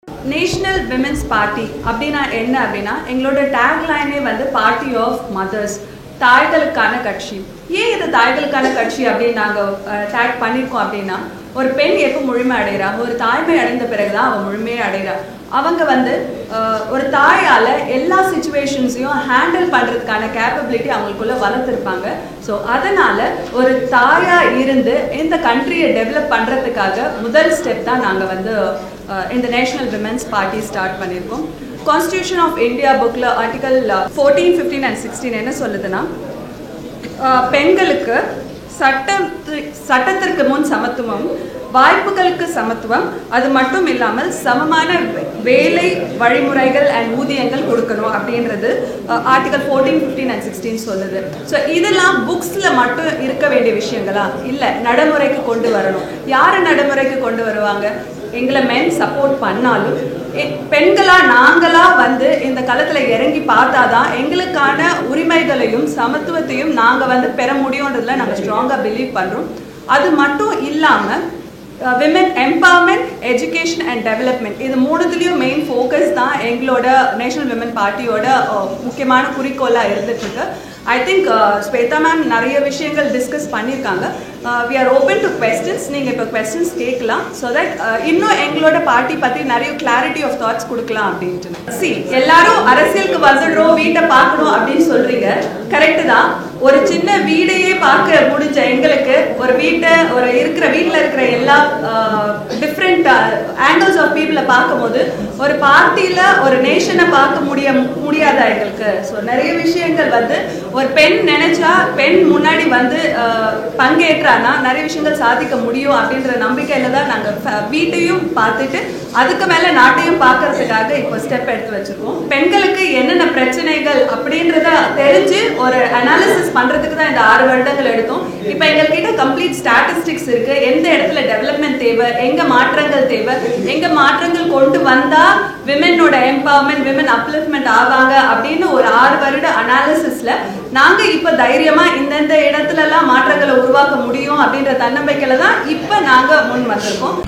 National women's party அப்படின்னா என்ன அப்படின்னா எங்களோட டேக்லைனே வந்து பார்ட்டி ஆஃப் மதர்ஸ், தாய்களுக்கான கட்சி. ஏன் இது தாய்களுக்கான கட்சி அப்படின்னு நாங்கள் டேக் பண்ணியிருக்கோம் அப்படின்னா, ஒரு பெண் எப்போ முழுமை அடைகிறா, ஒரு தாய்மை அடைந்த பிறகுதான் அவள் முழுமையை அடைகிறா. அவங்க வந்து ஒரு தாயால் எல்லா சுச்சுவேஷன்ஸையும் ஹேண்டில் பண்ணுறதுக்கான கேப்பபிலிட்டி அவங்களுக்குள்ள வளர்த்துருப்பாங்க. ஸோ அதனால் ஒரு தாயாக இருந்து இந்த கண்ட்ரியை டெவலப் பண்ணுறதுக்காக முதல் ஸ்டெப் தான் நாங்கள் வந்து இந்த நேஷனல் விமென்ஸ் பார்ட்டி ஸ்டார்ட் பண்ணியிருக்கோம். கான்ஸ்டியூஷன் ஆஃப் இந்தியா புக்கில் ஆர்டிகல் 14, 15 and 16 என்ன சொல்லுதுன்னா, பெண்களுக்கு சட்டத்திற்கு முன் சமத்துவம், வாய்ப்புகளுக்கு சமத்துவம், அது மட்டும் இல்லாமல் சமமான வேலை வழிமுறைகள் அண்ட் ஊதியங்கள் கொடுக்கணும் அப்படின்றது ஆர்டிகல் 14, 15 and 16 சொல்லுது. ஸோ இதெல்லாம் புக்ஸில் மட்டும் இருக்க வேண்டிய விஷயங்களா? இல்லை, நடைமுறைக்கு கொண்டு வரணும். யார் நடைமுறைக்கு கொண்டு வருவாங்க? எங்களை மென் சப்போர்ட் பண்ணாலும் பெண்களாக நாங்களாக வந்து இந்த களத்தில் இறங்கி பார்த்தாதான் எங்களுக்கான உரிமைகளையும் சமத்துவத்தையும் நாங்கள் வந்து பெற முடியுன்றதுல நாங்கள் ஸ்ட்ராங்காக பிலீவ் பண்ணுறோம். அது மட்டும் இல்லாமல் women empowerment, education and development, இது மூணுத்துலேயும் மெயின் ஃபோக்கஸ் தான் எங்களோட நேஷனல் விமென் பார்ட்டியோட முக்கியமான குறிக்கோளாக இருந்துட்டுருக்கு. ஐ திங்க் ஸ்வேதா மேம் நிறைய விஷயங்கள் டிஸ்கஸ் பண்ணியிருக்காங்க. We are open to questions. நீங்கள் இப்போ கொஸ்டின்ஸ் கேட்கலாம், ஸோ தட் இன்னும் எங்களோட பார்ட்டி பற்றி நிறைய கிளாரிட்டி ஆஃப் தாட்ஸ் கொடுக்கலாம் அப்படின்ட்டு. எல்லாரும் அரசியலுக்கு வந்துடுறோம், வீட்டை பார்க்கணும் அப்படின்னு சொல்கிறீங்க, கரெக்டு தான். ஒரு சின்ன வீடையே பார்க்க முடிஞ்ச எங்களுக்கு ஒரு வீட்டை, ஒரு இருக்கிற வீட்டில் இருக்கிற எல்லா டிஃப்ரெண்ட் ஆங்கிள்ஸ் ஆஃப் பீப்புளை பார்க்கும்போது ஒரு பார்ட்டியில் ஒரு நேஷனை பார்க்க முடியாதா எங்களுக்கு? ஸோ நிறைய விஷயங்கள் வந்து ஒரு பெண் நினைச்சா, பெண் முன்னாடி வந்து பங்கேற்றானா நிறைய விஷயங்கள் சாதிக்க முடியும் அப்படின்ற நம்பிக்கையில தான் நாங்கள் வீட்டையும் பார்த்துட்டு அதுக்கு மேலே நாட்டையும் பார்க்கறதுக்காக இப்போ ஸ்டெப் எடுத்து வச்சிருக்கோம். பெண்களுக்கு என்னென்ன பிரச்சனைகள் அப்படின்றத தெரிஞ்சு ஒரு அனாலிசிஸ் பண்ணுறதுக்கு தான் இந்த 6 வருடங்கள் எடுத்தோம். இப்போ எங்கள்கிட்ட கம்ப்ளீட் ஸ்டாட்டிஸ்டிக்ஸ் இருக்கு. எந்த இடத்துல டெவலப்மெண்ட் தேவை, எங்க மாற்றங்கள் தேவை, எங்க மாற்றங்கள் கொண்டு வந்தா விமெனோட எம்பவர்மெண்ட், விமென் அப்லிஃப்ட்மெண்ட் ஆவாங்க அப்படின்னு ஒரு 6 வருட அனாலிசிஸ்ல நாங்க இப்ப தைரியமா இந்தந்த இடத்துலலாம் மாற்றங்களை உருவாக்க முடியும் அப்படின்ற தன்னம்பிக்கையில தான் இப்ப நாங்க முன் வந்திருக்கோம்.